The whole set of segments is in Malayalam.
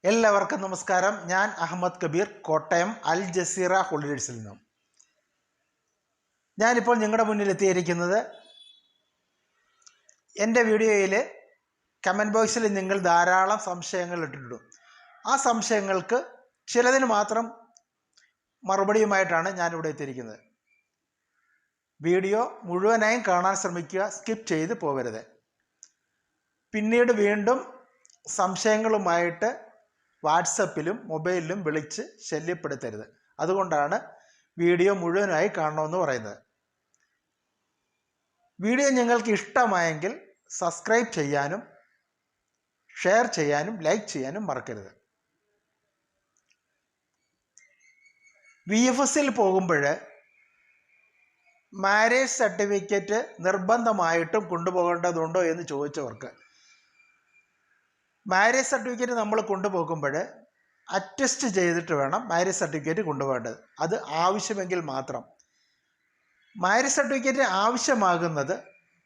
എല്ലാവർക്കും നമസ്കാരം. ഞാൻ അഹമ്മദ് കബീർ, കോട്ടയം അൽ ജസീറ ഹോളിഡേയ്സിൽ നിന്നും. ഞാനിപ്പോൾ നിങ്ങളുടെ മുന്നിൽ എത്തിയിരിക്കുന്നത് എൻ്റെ വീഡിയോയിൽ കമൻറ്റ് ബോക്സിൽ നിങ്ങൾ ധാരാളം സംശയങ്ങൾ ഇട്ടിട്ടുണ്ട്. ആ സംശയങ്ങൾക്ക് ചിലതിന് മാത്രം മറുപടിയുമായിട്ടാണ് ഞാനിവിടെ എത്തിയിരിക്കുന്നത്. വീഡിയോ മുഴുവനായും കാണാൻ ശ്രമിക്കുക, സ്കിപ്പ് ചെയ്ത് പോകരുത്. പിന്നീട് വീണ്ടും സംശയങ്ങളുമായിട്ട് വാട്സപ്പിലും മൊബൈലിലും വിളിച്ച് ശല്യപ്പെടുത്തരുത്. അതുകൊണ്ടാണ് വീഡിയോ മുഴുവനായി കാണണമെന്ന് പറയുന്നത്. വീഡിയോ നിങ്ങൾക്ക് ഇഷ്ടമായെങ്കിൽ സബ്സ്ക്രൈബ് ചെയ്യാനും ഷെയർ ചെയ്യാനും ലൈക്ക് ചെയ്യാനും മറക്കരുത്. VFSൽ പോകുമ്പോൾ മാരേജ് സർട്ടിഫിക്കറ്റ് നിർബന്ധമായിട്ടും കൊണ്ടുപോകേണ്ടതുണ്ടോ എന്ന് ചോദിച്ചവർക്ക്, മാരേജ് സർട്ടിഫിക്കറ്റ് നമ്മൾ കൊണ്ടുപോകുമ്പോൾ അറ്റസ്റ്റ് ചെയ്തിട്ട് വേണം മാരേജ് സർട്ടിഫിക്കറ്റ് കൊണ്ടുപോകേണ്ടത്. അത് ആവശ്യമെങ്കിൽ മാത്രം. മാരേജ് സർട്ടിഫിക്കറ്റ് ആവശ്യമാകുന്നത്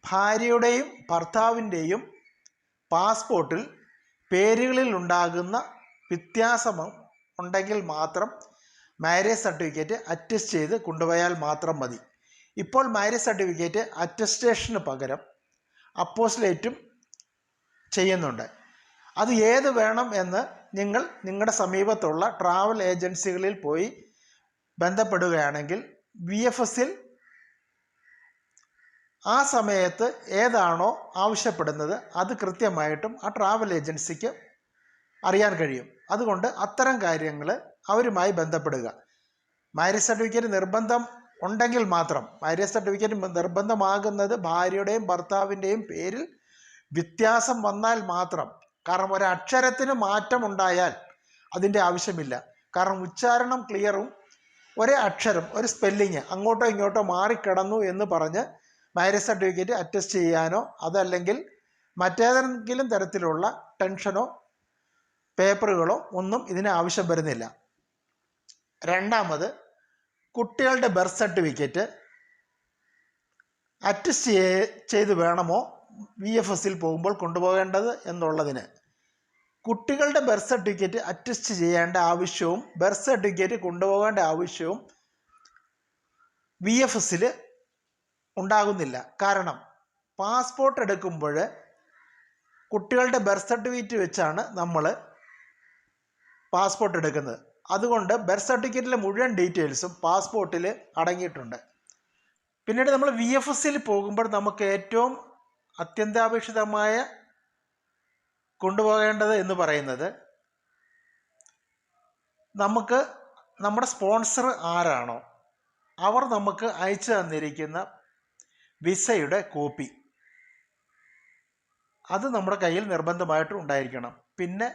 ഭാര്യയുടെയും ഭർത്താവിൻ്റെയും പാസ്പോർട്ടിൽ പേരുകളിൽ ഉണ്ടാകുന്ന വ്യത്യാസം ഉണ്ടെങ്കിൽ മാത്രം മാരേജ് സർട്ടിഫിക്കറ്റ് അറ്റസ്റ്റ് ചെയ്ത് കൊണ്ടുപോയാൽ മാത്രം മതി. ഇപ്പോൾ മാരേജ് സർട്ടിഫിക്കറ്റ് അറ്റസ്റ്റേഷന് പകരം അപ്പോസ്ലേറ്റും ചെയ്യുന്നുണ്ട്. അത് ഏത് വേണം എന്ന് നിങ്ങൾ നിങ്ങളുടെ സമീപത്തുള്ള ട്രാവൽ ഏജൻസികളിൽ പോയി ബന്ധപ്പെടുകയാണെങ്കിൽ VFSൽ ആ സമയത്ത് ഏതാണോ ആവശ്യപ്പെടുന്നത് അത് കൃത്യമായിട്ടും ആ ട്രാവൽ ഏജൻസിക്ക് അറിയാൻ കഴിയും. അതുകൊണ്ട് അത്തരം കാര്യങ്ങൾ അവരുമായി ബന്ധപ്പെടുക. മാരേജ് സർട്ടിഫിക്കറ്റ് നിർബന്ധം ഉണ്ടെങ്കിൽ മാത്രം, മാരേജ് സർട്ടിഫിക്കറ്റ് നിർബന്ധമാകുന്നത് ഭാര്യയുടെയും ഭർത്താവിൻ്റെയും പേരിൽ വ്യത്യാസം വന്നാൽ മാത്രം. കാരണം ഒരക്ഷരത്തിന് മാറ്റം ഉണ്ടായാൽ അതിൻ്റെ ആവശ്യമില്ല. കാരണം ഉച്ചാരണം ക്ലിയറും ഒരേ അക്ഷരം, ഒരു സ്പെല്ലിങ് അങ്ങോട്ടോ ഇങ്ങോട്ടോ മാറിക്കിടന്നു എന്ന് പറഞ്ഞ് മാരേജ് സർട്ടിഫിക്കറ്റ് അറ്റസ്റ്റ് ചെയ്യാനോ അതല്ലെങ്കിൽ മറ്റേതെങ്കിലും തരത്തിലുള്ള ടെൻഷനോ പേപ്പറുകളോ ഒന്നും ഇതിന് ആവശ്യം വരുന്നില്ല. രണ്ടാമത്, കുട്ടികളുടെ ബർത്ത് സർട്ടിഫിക്കറ്റ് അറ്റസ്റ്റ് ചെയ്ത് വേണമോ VFSൽ പോകുമ്പോൾ കൊണ്ടുപോകേണ്ടത് എന്നുള്ളതിന്, കുട്ടികളുടെ ബർത്ത് സർട്ടിഫിക്കറ്റ് അറ്റസ്റ്റ് ചെയ്യേണ്ട ആവശ്യവും ബർത്ത് സർട്ടിഫിക്കറ്റ് കൊണ്ടുപോകേണ്ട ആവശ്യവും VFSൽ ഉണ്ടാകുന്നില്ല. കാരണം പാസ്പോർട്ട് എടുക്കുമ്പോൾ കുട്ടികളുടെ ബർത്ത് സർട്ടിഫിക്കറ്റ് വെച്ചാണ് നമ്മൾ പാസ്പോർട്ട് എടുക്കുന്നത്. അതുകൊണ്ട് ബർത്ത് സർട്ടിഫിക്കറ്റിലെ മുഴുവൻ ഡീറ്റെയിൽസും പാസ്പോർട്ടിൽ അടങ്ങിയിട്ടുണ്ട്. പിന്നീട് നമ്മൾ VFSൽ പോകുമ്പോൾ നമുക്ക് ഏറ്റവും അത്യന്താപേക്ഷിതമായ കൊണ്ടുപോകേണ്ടത് എന്ന് പറയുന്നത്, നമുക്ക് നമ്മുടെ സ്പോൺസർ ആരാണോ അവർ നമുക്ക് അയച്ചു തന്നിരിക്കുന്ന വിസയുടെ കോപ്പി അത് നമ്മുടെ കയ്യിൽ നിർബന്ധമായിട്ടും ഉണ്ടായിരിക്കണം. പിന്നെ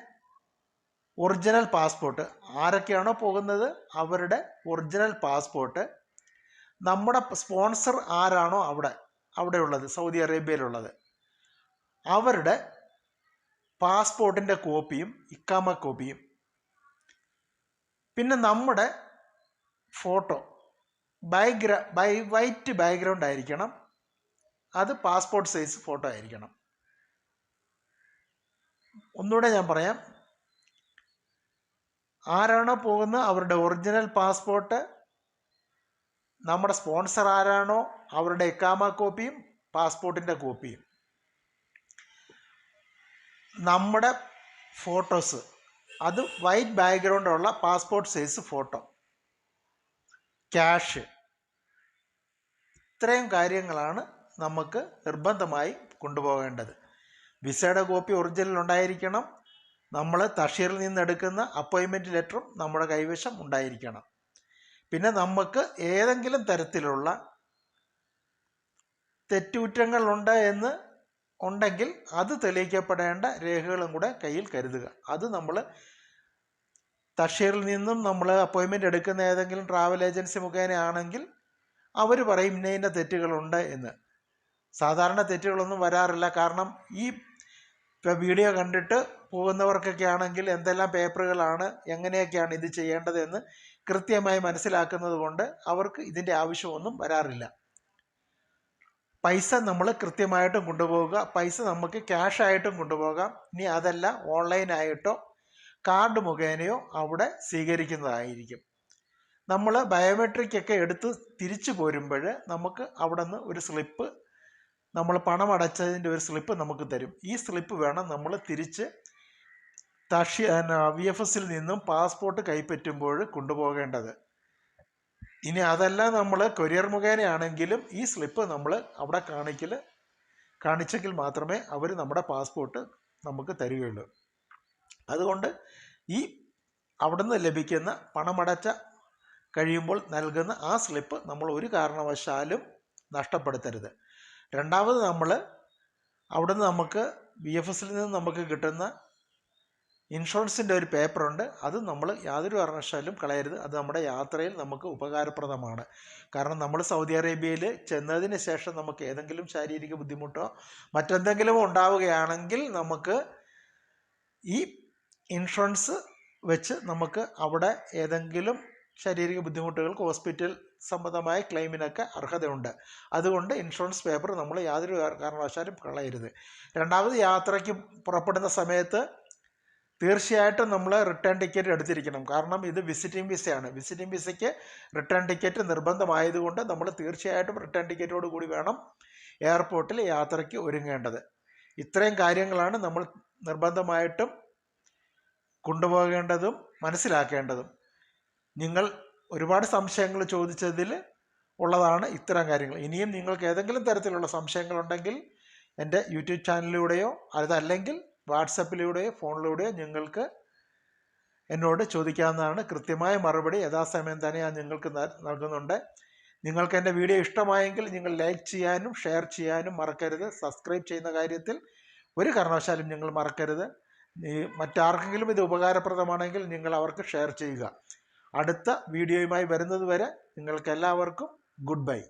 ഒറിജിനൽ പാസ്പോർട്ട്, ആരൊക്കെയാണോ പോകുന്നത് അവരുടെ ഒറിജിനൽ പാസ്പോർട്ട്, നമ്മുടെ സ്പോൺസർ ആരാണോ അവിടെയുള്ളത്, സൗദി അറേബ്യയിലുള്ളത്, അവരുടെ പാസ്പോർട്ടിൻ്റെ കോപ്പിയും ഇക്കാമ കോപ്പിയും, പിന്നെ നമ്മുടെ ഫോട്ടോ വൈറ്റ് ബാക്ക്ഗ്രൗണ്ട് ആയിരിക്കണം. അത് പാസ്പോർട്ട് സൈസ് ഫോട്ടോ ആയിരിക്കണം. ഒന്നുകൂടെ ഞാൻ പറയാം, ആരാണോ പോകുന്നത് അവരുടെ ഒറിജിനൽ പാസ്പോർട്ട്, നമ്മുടെ സ്പോൺസർ ആരാണോ അവരുടെ ഇക്കാമ കോപ്പിയും പാസ്പോർട്ടിൻ്റെ കോപ്പിയും, നമ്മുടെ ഫോട്ടോസ് അത് വൈറ്റ് ബാക്ക്ഗ്രൗണ്ടുള്ള പാസ്പോർട്ട് സൈസ് ഫോട്ടോ, ക്യാഷ്, ഇത്രയും കാര്യങ്ങളാണ് നമുക്ക് നിർബന്ധമായി കൊണ്ടുപോകേണ്ടത്. വിസയുടെ കോപ്പി ഒറിജിനൽ ഉണ്ടായിരിക്കണം. നമ്മൾ തഷീറിൽ നിന്നെടുക്കുന്ന അപ്പോയിൻമെൻറ്റ് ലെറ്ററും നമ്മുടെ കൈവശം ഉണ്ടായിരിക്കണം. പിന്നെ നമുക്ക് ഏതെങ്കിലും തരത്തിലുള്ള തെറ്റുകുറ്റങ്ങളുണ്ട് എന്ന് ഉണ്ടെങ്കിൽ അത് തെളിയിക്കപ്പെടേണ്ട രേഖകളും കൂടെ കയ്യിൽ കരുതുക. അത് നമ്മൾ തഷീറിൽ നിന്നും നമ്മൾ അപ്പോയിൻമെൻറ്റ് എടുക്കുന്ന ഏതെങ്കിലും ട്രാവൽ ഏജൻസി മുഖേന ആണെങ്കിൽ അവർ പറയും ഇന്ന ഇന്ന തെറ്റുകളുണ്ട് എന്ന്. സാധാരണ തെറ്റുകളൊന്നും വരാറില്ല. കാരണം ഈ വീഡിയോ കണ്ടിട്ട് പോകുന്നവർക്കൊക്കെ ആണെങ്കിൽ എന്തെല്ലാം പേപ്പറുകളാണ്, എങ്ങനെയൊക്കെയാണ് ഇത് ചെയ്യേണ്ടതെന്ന് കൃത്യമായി മനസ്സിലാക്കുന്നത് കൊണ്ട് അവർക്ക് ഇതിൻ്റെ ആവശ്യമൊന്നും വരാറില്ല. പൈസ നമ്മൾ കൃത്യമായിട്ടും കൊണ്ടുപോകുക. പൈസ നമുക്ക് ക്യാഷായിട്ടും കൊണ്ടുപോകാം. ഇനി അതല്ല ഓൺലൈനായിട്ടോ കാർഡ് മുഖേനയോ അവിടെ സ്വീകരിക്കുന്നതായിരിക്കും. നമ്മൾ ബയോമെട്രിക് ഒക്കെ എടുത്ത് തിരിച്ചു പോരുമ്പോൾ നമുക്ക് അവിടെ നിന്ന് ഒരു സ്ലിപ്പ്, നമ്മൾ പണം അടച്ചതിൻ്റെ ഒരു സ്ലിപ്പ് നമുക്ക് തരും. ഈ സ്ലിപ്പ് വേണം നമ്മൾ തിരിച്ച് VFS നിന്നും പാസ്പോർട്ട് കൈപ്പറ്റുമ്പോൾ കൊണ്ടുപോകേണ്ടത്. ഇനി അതല്ല നമ്മൾ കൊറിയർ മുഖേനയാണെങ്കിലും ഈ സ്ലിപ്പ് നമ്മൾ അവിടെ കാണിച്ചെങ്കിൽ മാത്രമേ അവർ നമ്മുടെ പാസ്പോർട്ട് നമുക്ക് തരികയുള്ളൂ. അതുകൊണ്ട് ഈ അവിടുന്ന് ലഭിക്കുന്ന പണമടച്ച കഴിയുമ്പോൾ നൽകുന്ന ആ സ്ലിപ്പ് നമ്മൾ ഒരു കാരണവശാലും നഷ്ടപ്പെടുത്തരുത്. രണ്ടാമത് നമ്മൾ അവിടുന്ന് നമുക്ക് VFS നിന്ന് നമുക്ക് കിട്ടുന്ന ഇൻഷുറൻസിൻ്റെ ഒരു പേപ്പറുണ്ട്. അത് നമ്മൾ യാതൊരു കാരണവശാലും കളയരുത്. അത് നമ്മുടെ യാത്രയിൽ നമുക്ക് ഉപകാരപ്രദമാണ്. കാരണം നമ്മൾ സൗദി അറേബ്യയിൽ ചെന്നതിന് ശേഷം നമുക്ക് ഏതെങ്കിലും ശാരീരിക ബുദ്ധിമുട്ടോ മറ്റെന്തെങ്കിലും ഉണ്ടാവുകയാണെങ്കിൽ നമുക്ക് ഈ ഇൻഷുറൻസ് വെച്ച് നമുക്ക് അവിടെ ഏതെങ്കിലും ശാരീരിക ബുദ്ധിമുട്ടുകൾക്ക് ഹോസ്പിറ്റൽ സംബന്ധമായ ക്ലെയിമിനൊക്കെ അർഹതയുണ്ട്. അതുകൊണ്ട് ഇൻഷുറൻസ് പേപ്പർ നമ്മൾ യാതൊരു കാരണവശാലും കളയരുത്. രണ്ടാമത് യാത്രയ്ക്ക് പുറപ്പെടുന്ന സമയത്ത് തീർച്ചയായിട്ടും നമ്മൾ റിട്ടേൺ ടിക്കറ്റ് എടുത്തിരിക്കണം. കാരണം ഇത് വിസിറ്റിംഗ് വിസയാണ്. വിസിറ്റിംഗ് വിസയ്ക്ക് റിട്ടേൺ ടിക്കറ്റ് നിർബന്ധമായതുകൊണ്ട് നമ്മൾ തീർച്ചയായിട്ടും റിട്ടേൺ ടിക്കറ്റോട് കൂടി വേണം എയർപോർട്ടിൽ യാത്രയ്ക്ക് ഒരുങ്ങേണ്ടത്. ഇത്രയും കാര്യങ്ങളാണ് നമ്മൾ നിർബന്ധമായിട്ടും കൊണ്ടുപോകേണ്ടതും മനസ്സിലാക്കേണ്ടതും. നിങ്ങൾ ഒരുപാട് സംശയങ്ങൾ ചോദിച്ചതിൽ ഉള്ളതാണ് ഇത്തരം കാര്യങ്ങൾ. ഇനിയും നിങ്ങൾക്ക് ഏതെങ്കിലും തരത്തിലുള്ള സംശയങ്ങളുണ്ടെങ്കിൽ എൻ്റെ യൂട്യൂബ് ചാനലിലൂടെയോ അതല്ലെങ്കിൽ വാട്സപ്പിലൂടെയോ ഫോണിലൂടെയോ നിങ്ങൾക്ക് എന്നോട് ചോദിക്കാവുന്നതാണ്. കൃത്യമായ മറുപടി യഥാസമയം തന്നെ ഞാൻ നിങ്ങൾക്ക് നൽകുന്നുണ്ട്. നിങ്ങൾക്ക് എൻ്റെ വീഡിയോ ഇഷ്ടമായെങ്കിൽ നിങ്ങൾ ലൈക്ക് ചെയ്യാനും ഷെയർ ചെയ്യാനും മറക്കരുത്. സബ്സ്ക്രൈബ് ചെയ്യുന്ന കാര്യത്തിൽ ഒരു കാരണവശാലും നിങ്ങൾ മറക്കരുത്. മറ്റാർക്കെങ്കിലും ഇത് ഉപകാരപ്രദമാണെങ്കിൽ നിങ്ങൾ അവർക്ക് ഷെയർ ചെയ്യുക. അടുത്ത വീഡിയോയുമായി വരുന്നത് വരെ നിങ്ങൾക്ക് എല്ലാവർക്കും ഗുഡ് ബൈ.